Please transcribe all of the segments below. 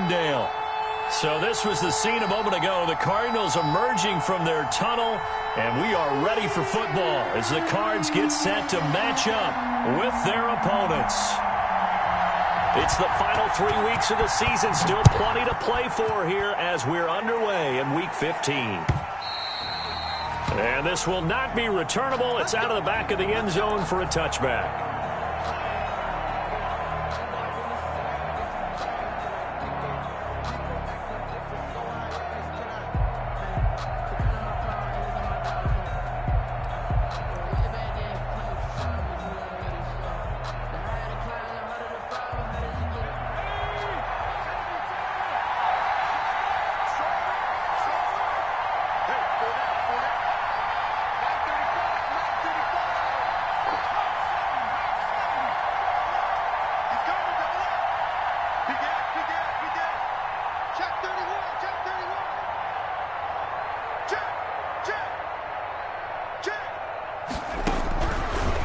Glendale. So this was the scene a moment ago. The Cardinals emerging from their tunnel, and we are ready for football as the Cards get set to match up with their opponents. It's the final 3 weeks of the season. Still plenty to play for here as we're underway in Week 15. And this will not be returnable. It's out of the back of the end zone for a touchback.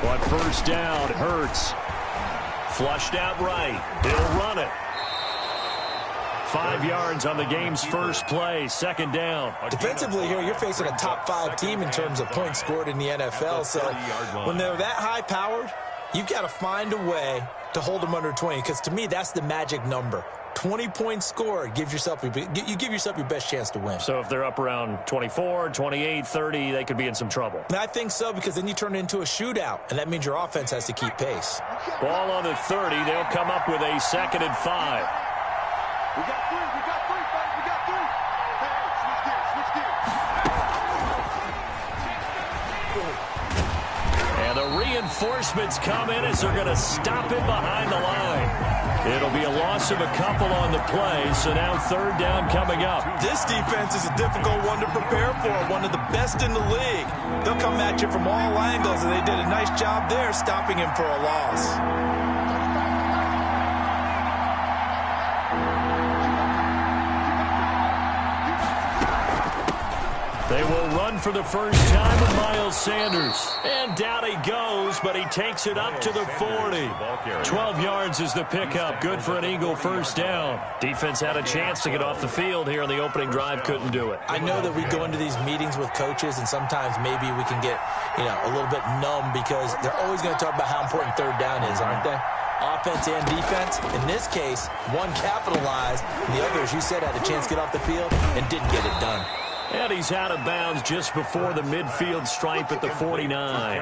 On first down, Hurts. Flushed out right. He'll run it. 5 yards on the game's first play. Second down. Defensively here, you're facing a top 5 team in terms of points scored in the NFL. So when they're that high-powered, you've got to find a way to hold them under 20. Because to me, that's the magic number. 20 points scored, you give yourself your best chance to win. So if they're up around 24, 28, 30, they could be in some trouble. And I think so, because then you turn it into a shootout, and that means your offense has to keep pace. Ball on the 30. They'll come up with a 2nd and 5. We got 3, fellas. We got 3. Hey, switch gears. And the reinforcements come in as they're going to stop him behind the line. It'll be a loss of a couple on the play, so now 3rd down coming up. This defense is a difficult one to prepare for, one of the best in the league. They'll come at you from all angles, and they did a nice job there stopping him for a loss. They will run for the first time with Miles Sanders. And down he goes, but he takes it up to the 40. 12 yards is the pickup. Good for an Eagle first down. Defense had a chance to get off the field here in the opening drive. Couldn't do it. I know that we go into these meetings with coaches, and sometimes maybe we can get, a little bit numb because they're always going to talk about how important 3rd down is, aren't they? Offense and defense. In this case, one capitalized, and the other, as you said, had a chance to get off the field and didn't get it done. And he's out of bounds just before the midfield stripe at the 49.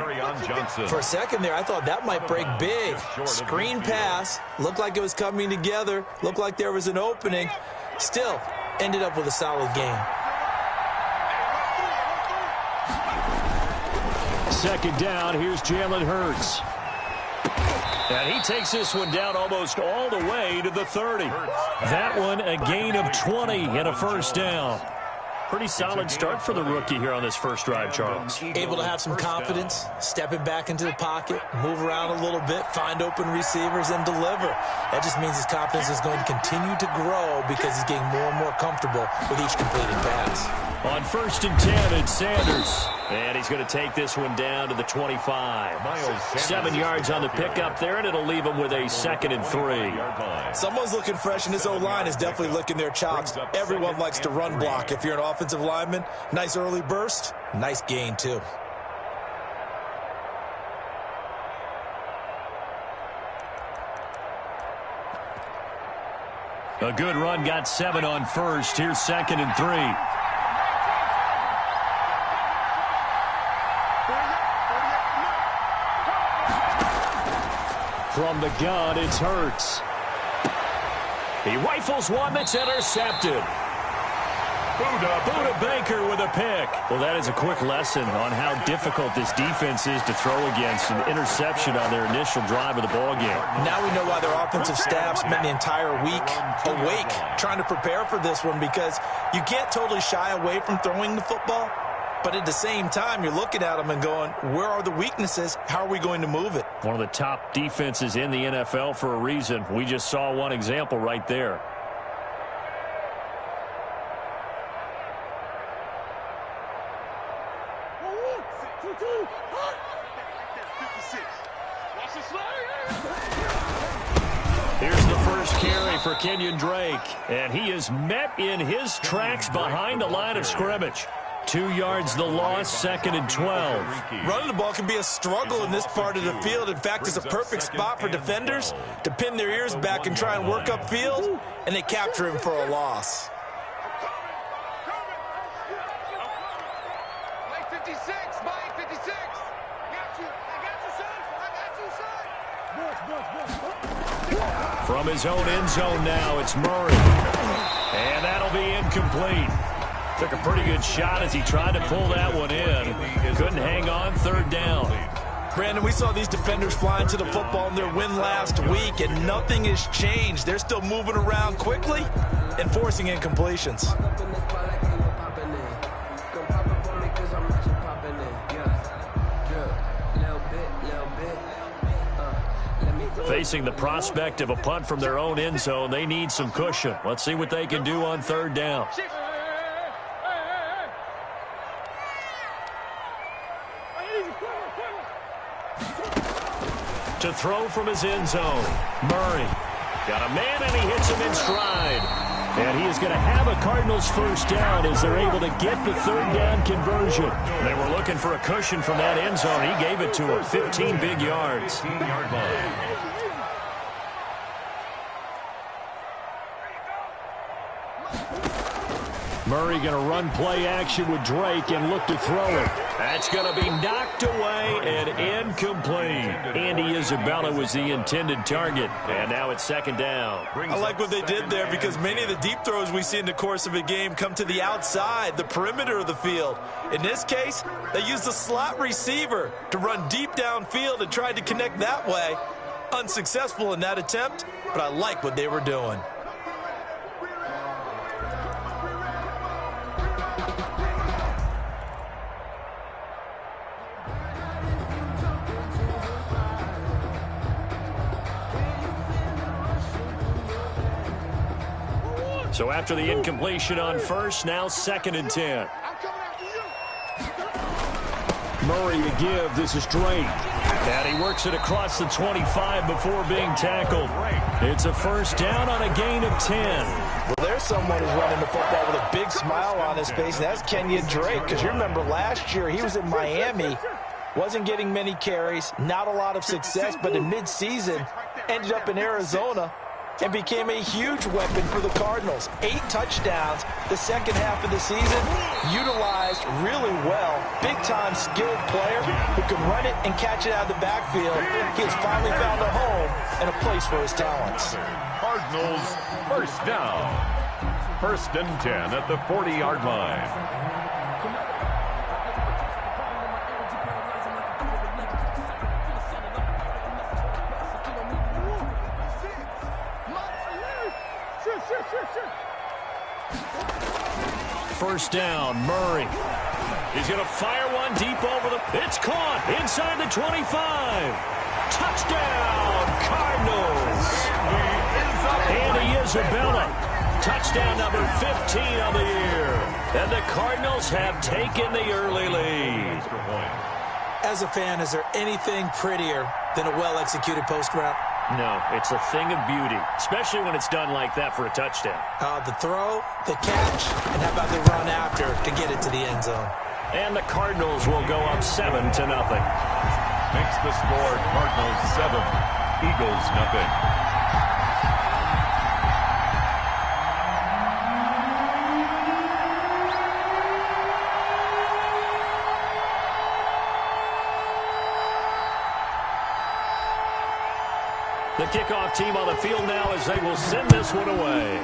For a second there, I thought that might break big. Screen pass. Looked like it was coming together. Looked like there was an opening. Still, ended up with a solid game. 2nd down, here's Jalen Hurts. And he takes this one down almost all the way to the 30. That one a gain of 20 and a first down. Pretty solid start for the rookie here on this first drive, Charles. Able to have some confidence, stepping back into the pocket, move around a little bit, find open receivers, and deliver. That just means his confidence is going to continue to grow because he's getting more and more comfortable with each completed pass. On 1st and 10, it's Sanders. And he's going to take this one down to the 25. 7 yards on the pickup there, and it'll leave him with a 2nd and 3. Someone's looking fresh, and his O-line is definitely licking their chops. Everyone likes to run block. If you're an offensive lineman, nice early burst, nice gain, too. A good run, got 7 on first. Here's 2nd and 3. From the gun, it's Hurts. He rifles one that's intercepted. Buda Baker with a pick. Well, that is a quick lesson on how difficult this defense is to throw against. An interception on their initial drive of the ballgame. Now we know why their offensive staff spent the entire week awake trying to prepare for this one, because you can't totally shy away from throwing the football. But at the same time, you're looking at them and going, where are the weaknesses? How are we going to move it? One of the top defenses in the NFL for a reason. We just saw one example right there. Here's the first carry for Kenyon Drake, and he is met in his tracks behind the line of scrimmage. 2 yards the loss, 2nd and 12. Running the ball can be a struggle in this part of the field. In fact, it's a perfect spot for defenders to pin their ears back and try and work upfield, and they capture him for a loss. Mike 56, Mike 56. I got you, son. From his own end zone now, it's Murray. And that'll be incomplete. Took a pretty good shot as he tried to pull that one in. Couldn't hang on, 3rd down. Brandon, we saw these defenders flying to the football in their win last week, and nothing has changed. They're still moving around quickly and forcing incompletions. Facing the prospect of a punt from their own end zone, they need some cushion. Let's see what they can do on 3rd down. To throw from his end zone, Murray. Got a man, and he hits him in stride. And he is going to have a Cardinals first down as they're able to get the 3rd down conversion. They were looking for a cushion from that end zone. He gave it to him, 15 big yards. Murray going to run play action with Drake and look to throw it. That's going to be knocked away and incomplete. Andy Isabella was the intended target, and now it's 2nd down. I like what they did there because many of the deep throws we see in the course of a game come to the outside, the perimeter of the field. In this case, they used the slot receiver to run deep downfield and tried to connect that way. Unsuccessful in that attempt, but I like what they were doing. So after the incompletion on 1st, now 2nd and 10. Murray a give. This is Drake. And he works it across the 25 before being tackled. It's a 1st down on a gain of 10. Well, there's someone who's running the football with a big smile on his face, and that's Kenyon Drake. Because you remember last year he was in Miami, wasn't getting many carries, not a lot of success, but in midseason ended up in Arizona and became a huge weapon for the Cardinals. 8 touchdowns the second half of the season, utilized really well. Big-time skilled player who can run it and catch it out of the backfield. He has finally found a home and a place for his talents. Cardinals, 1st down. 1st and 10 at the 40-yard line. First down, Murray. He's going to fire one deep over the... It's caught inside the 25. Touchdown, Cardinals. Andy Isabella. Touchdown number 15 on the year. And the Cardinals have taken the early lead. As a fan, is there anything prettier than a well-executed post route? No, it's a thing of beauty, especially when it's done like that for a touchdown. The throw, the catch, and how about the run after to get it to the end zone? And the Cardinals will go up 7-0. Makes the score Cardinals 7, Eagles nothing. The kickoff team on the field now as they will send this one away.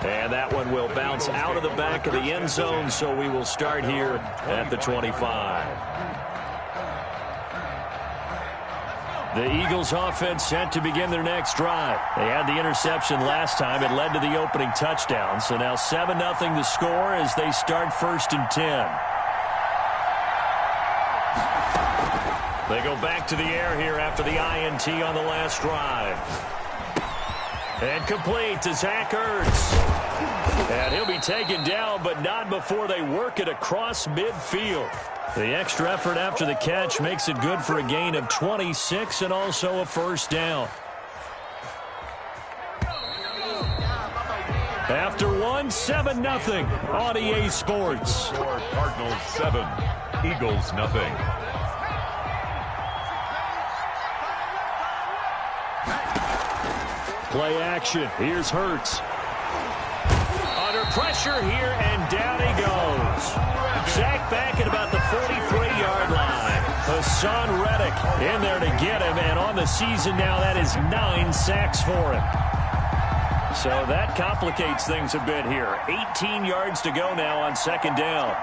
And that one will bounce out of the back of the end zone, so we will start here at the 25. The Eagles offense set to begin their next drive. They had the interception last time. It led to the opening touchdown. So now 7-0 the score as they start 1st and 10. They go back to the air here after the INT on the last drive. And complete to Zach Ertz. And he'll be taken down, but not before they work it across midfield. The extra effort after the catch makes it good for a gain of 26 and also a first down. After 7-0 on EA Sports. Score Cardinals 7, Eagles nothing. Play action. Here's Hurts. Under pressure here, and down he goes. Sacked back at about the 43-yard line. Hassan Reddick in there to get him, and on the season now, that is 9 sacks for him. So that complicates things a bit here. 18 yards to go now on second down.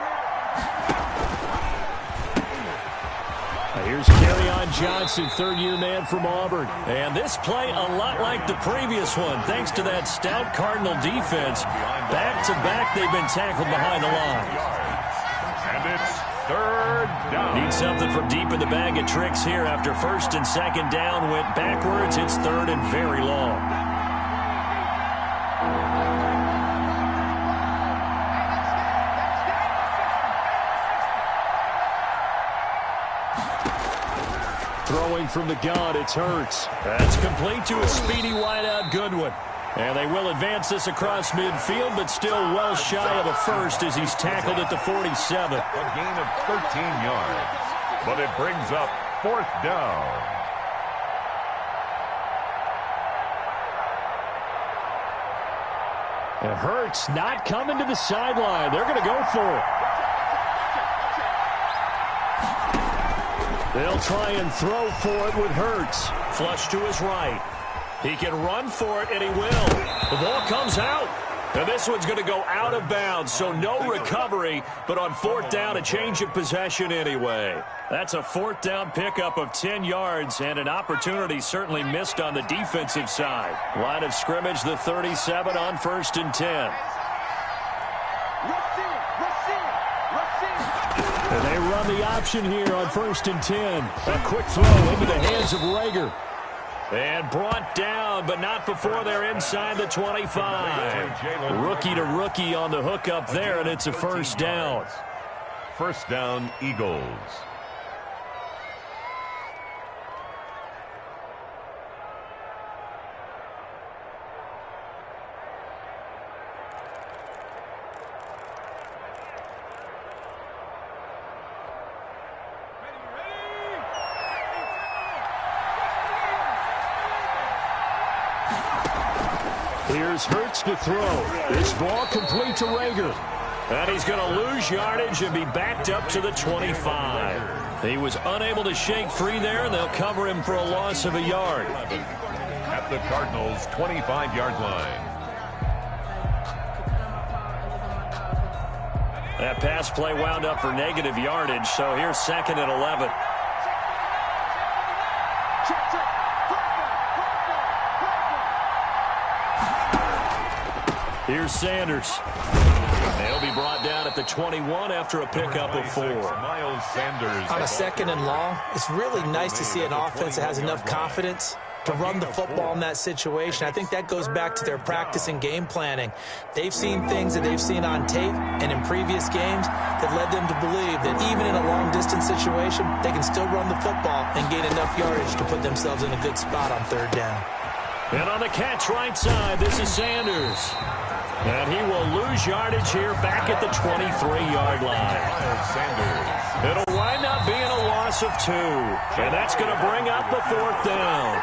Here's Kerryon Johnson, third-year man from Auburn. And this play a lot like the previous one, thanks to that stout Cardinal defense. Back-to-back, they've been tackled behind the line. And it's third down. Need something from deep in the bag of tricks here. After first and second down went backwards, it's third and very long. Throwing from the gun, it's Hurts. That's complete to a speedy wideout Goodwin. And they will advance this across midfield, but still well shy of a first as he's tackled at the 47. A gain of 13 yards, but it brings up fourth down. And Hurts not coming to the sideline. They're going to go for it. They'll try and throw for it with Hurts. Flush to his right. He can run for it, and he will. The ball comes out. And this one's going to go out of bounds, so no recovery. But on fourth down, a change of possession anyway. That's a fourth down pickup of 10 yards, and an opportunity certainly missed on the defensive side. Line of scrimmage, the 37 on first and 10. And they run the option here on first and 10. A quick throw into the hands of Rager. And brought down, but not before they're inside the 25. Rookie to rookie on the hookup there, and it's a first down. First down, Eagles. Here's Hurts to throw. This ball complete to Rager. And he's going to lose yardage and be backed up to the 25. He was unable to shake free there, and they'll cover him for a loss of a yard. At the Cardinals' 25-yard line. That pass play wound up for negative yardage, so here's second and 11. Here's Sanders. They'll be brought down at the 21 after a pickup of 4. Miles Sanders. On a second and long, it's really nice to see an offense that has enough confidence to run the football in that situation. I think that goes back to their practice and game planning. They've seen things that they've seen on tape and in previous games that led them to believe that even in a long-distance situation, they can still run the football and gain enough yardage to put themselves in a good spot on third down. And on the catch right side, this is Sanders. And he will lose yardage here back at the 23-yard line. It'll wind up being a loss of 2. And that's going to bring up the fourth down.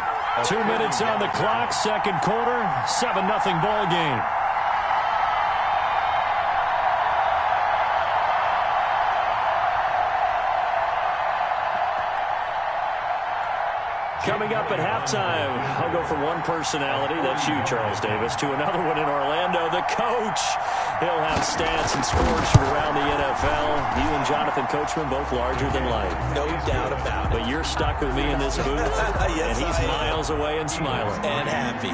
2 minutes on the clock, second quarter, 7-0 ball game. Coming up at halftime, I'll go from one personality, that's you, Charles Davis, to another one in Orlando, the coach. He'll have stats and scores from around the NFL. You and Jonathan Coachman both larger than life. No doubt about it. But you're stuck with me in this booth, Yes, and he's miles away and smiling. And happy.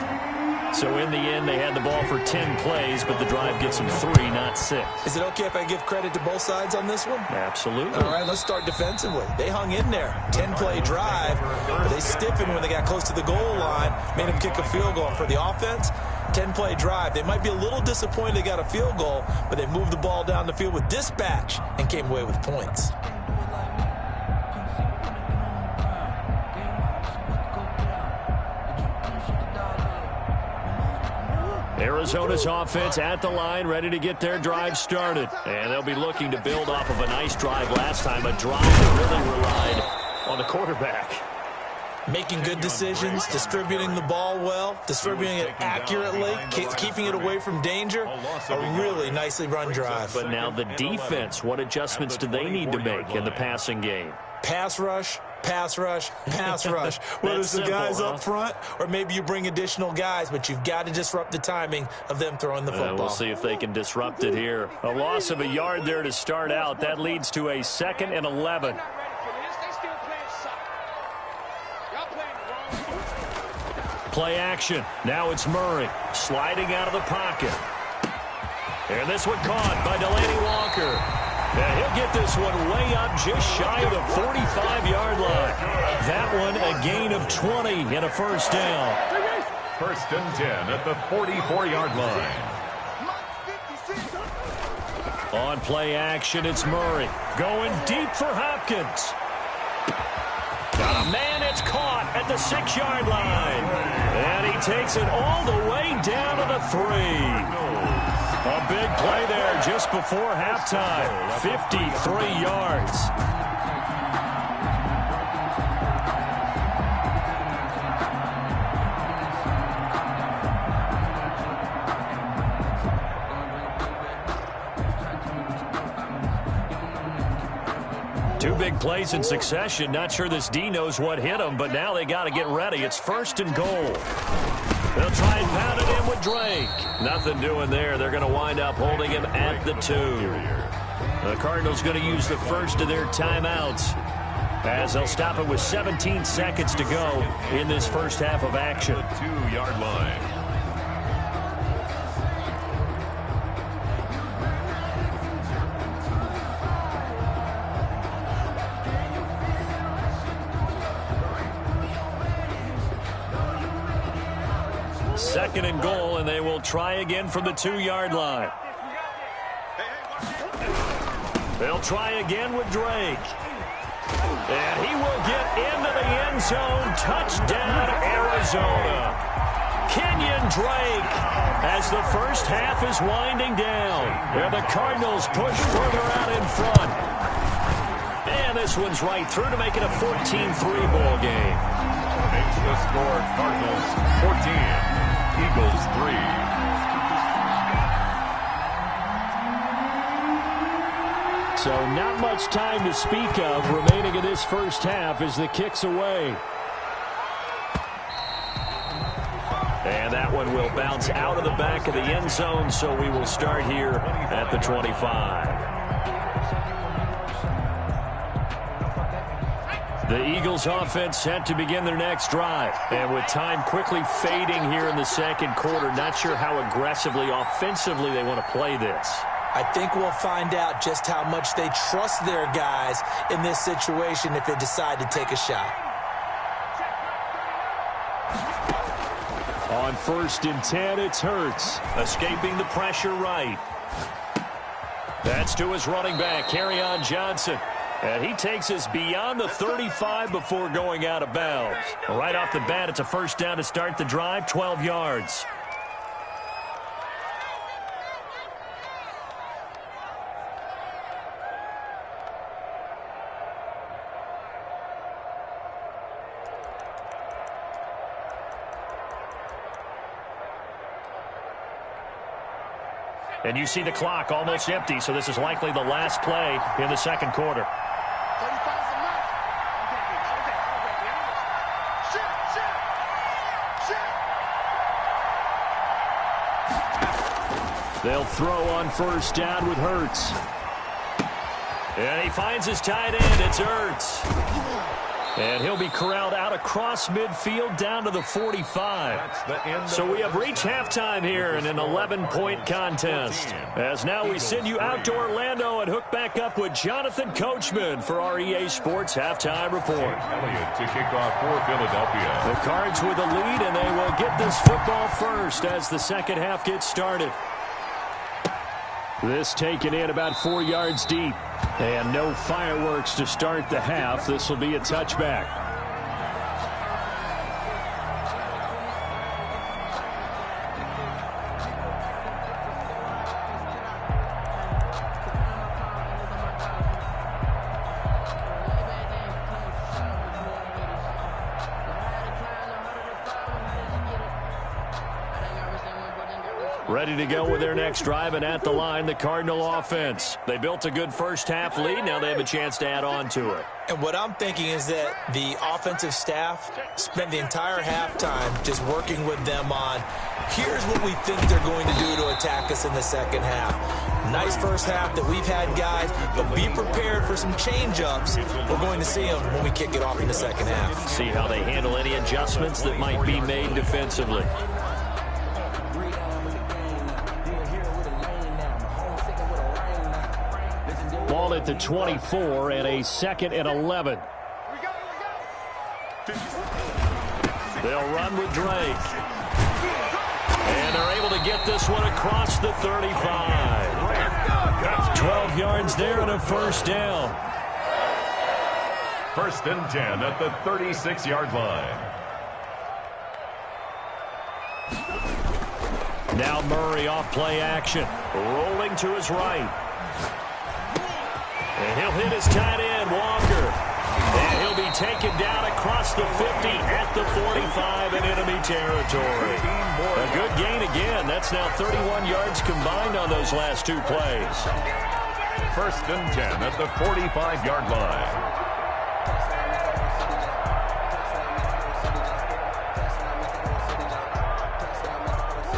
So in the end, they had the ball for 10 plays, but the drive gets them 3, not 6. Is it okay if I give credit to both sides on this one? Absolutely. All right, let's start defensively. They hung in there. 10-play drive, but they stiffened when they got close to the goal line, made them kick a field goal. And for the offense, 10-play drive. They might be a little disappointed they got a field goal, but they moved the ball down the field with dispatch and came away with points. Arizona's offense at the line, ready to get their drive started. And they'll be looking to build off of a nice drive last time, a drive that really relied on the quarterback. Making good decisions, distributing the ball well, distributing it accurately, keeping it away from danger. A really nicely run drive. But now the defense, what adjustments do they need to make in the passing game? Pass rush, pass rush, pass rush. Whether it's the guys up front or maybe you bring additional guys, but you've got to disrupt the timing of them throwing the football. We'll see if they can disrupt it here. A loss of a yard there to start out. That leads to a 2nd and 11. Play action. Now it's Murray sliding out of the pocket. And this one caught by Delaney Walker. And he'll get this one way up just shy of the 45-yard line. That one a gain of 20 and a first down. 1st and 10 at the 44-yard line. On play action, it's Murray going deep for Hopkins. Got a man, it's caught at the 6-yard line. And he takes it all the way down to the 3. A big play there just before halftime. 53 yards. Two big plays in succession. Not sure this D knows what hit him, but now they got to get ready. It's 1st and goal. They'll try and pound it in with Drake. Nothing doing there. They're going to wind up holding him at the 2. The Cardinals going to use the first of their timeouts as they'll stop it with 17 seconds to go in this first half of action. 2-yard line. Second and goal, and they will try again from the 2-yard line. They'll try again with Drake. And he will get into the end zone. Touchdown, Arizona. Kenyon Drake as the first half is winding down. And the Cardinals push further out in front. And this one's right through to make it a 14-3 ball game. Makes the score Cardinals 14. Eagles 3. So not much time to speak of remaining in this first half as the kick's away. And that one will bounce out of the back of the end zone, so we will start here at the 25. The Eagles offense set to begin their next drive. And with time quickly fading here in the second quarter, not sure how aggressively, offensively they want to play this. I think we'll find out just how much they trust their guys in this situation if they decide to take a shot. On 1st and 10, it's Hurts. Escaping the pressure right. That's to his running back, Kerryon Johnson. And he takes us beyond the 35 before going out of bounds. Right off the bat, it's a first down to start the drive, 12 yards. And you see the clock almost empty, so this is likely the last play in the second quarter. They'll throw on first down with Hurts. And he finds his tight end. It's Hurts. And he'll be corralled out across midfield down to the 45. So we have reached halftime here in an 11-point contest. As now we send you out to Orlando and hook back up with Jonathan Coachman for our EA Sports Halftime Report. Elliott to kick off for Philadelphia. The Cards with a lead, and they will get this football first as the second half gets started. This taken in about 4 yards deep. And no fireworks to start the half. This will be a touchback. Ready to go with their next drive, and at the line, the Cardinal offense. They built a good first-half lead. Now they have a chance to add on to it. And what I'm thinking is that the offensive staff spent the entire halftime just working with them on, here's what we think they're going to do to attack us in the second half. Nice first half that we've had, guys, but be prepared for some change-ups. We're going to see them when we kick it off in the second half. See how they handle any adjustments that might be made defensively. Ball at the 24 and a 2nd and 11. They'll run with Drake. And they're able to get this one across the 35. 12 yards there and a first down. 1st and 10 at the 36-yard line. Now Murray off play action. Rolling to his right. And he'll hit his tight end, Walker. And he'll be taken down across the 50 at the 45 in enemy territory. A good gain again. That's now 31 yards combined on those last 2 plays. 1st and 10 at the 45-yard line.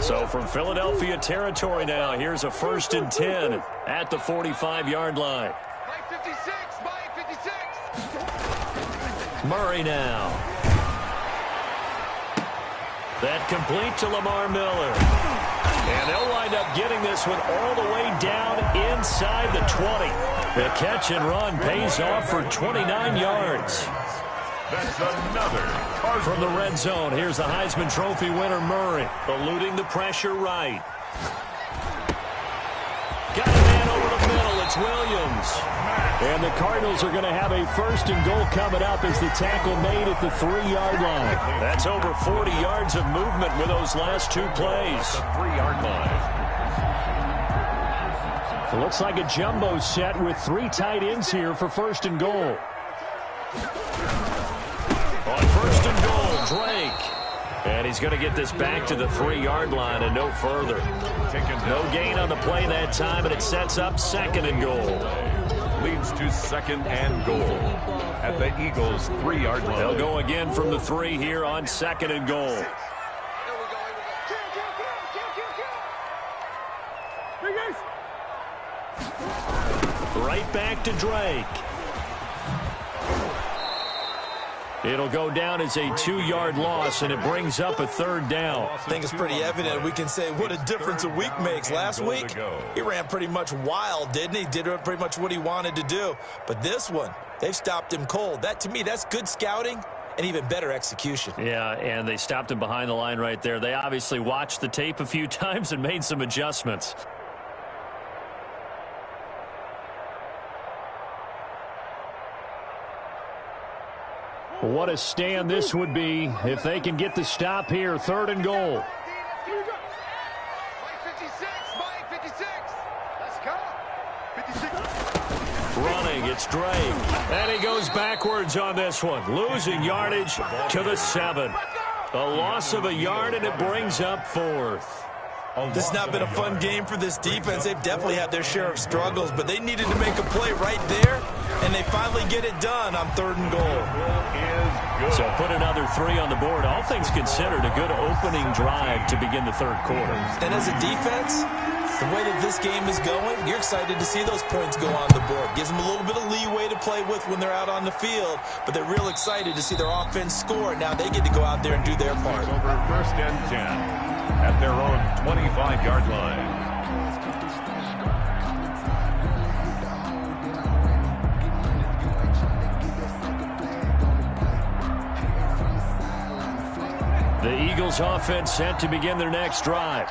So from Philadelphia territory now, here's a 1st and 10 at the 45-yard line. Murray now. That complete to Lamar Miller. And they'll wind up getting this one all the way down inside the 20. The catch and run pays off for 29 yards. That's another. From the red zone, here's the Heisman Trophy winner Murray, eluding the pressure right. Got a man over the middle. It's Williams. And the Cardinals are going to have a 1st and goal coming up as the tackle made at the 3-yard line. That's over 40 yards of movement with those last 2 plays. The 3-yard line. It looks like a jumbo set with 3 tight ends here for 1st and goal. On 1st and goal, Drake. And he's going to get this back to the 3-yard line and no further. No gain on the play that time, and it sets up 2nd and goal. Leads to 2nd and goal at the Eagles' 3-yard line. They'll go again from the 3 here on 2nd and goal. Right back to Drake. It'll go down as a 2-yard loss, and it brings up a 3rd down. I think it's pretty evident. We can say what a difference a week makes. Last week, he ran pretty much wild, didn't he? Did pretty much what he wanted to do. But this one, they've stopped him cold. That, to me, that's good scouting and even better execution. Yeah, and they stopped him behind the line right there. They obviously watched the tape a few times and made some adjustments. What a stand this would be if they can get the stop here. 3rd and goal. Running, it's Drake. And he goes backwards on this one. Losing yardage to the 7. A loss of a yard, and it brings up 4th. This has not been a fun game for this defense. They've definitely had their share of struggles, but they needed to make a play right there, and they finally get it done on 3rd and goal. So put another 3 on the board. All things considered, a good opening drive to begin the 3rd quarter. And as a defense, The way that this game is going, you're excited to see those points go on the board. Gives them a little bit of leeway to play with when they're out on the field, but they're real excited to see their offense score. Now they get to go out there and do their part. Over 1st and 10 at their own 25-yard line. The Eagles offense set to begin their next drive.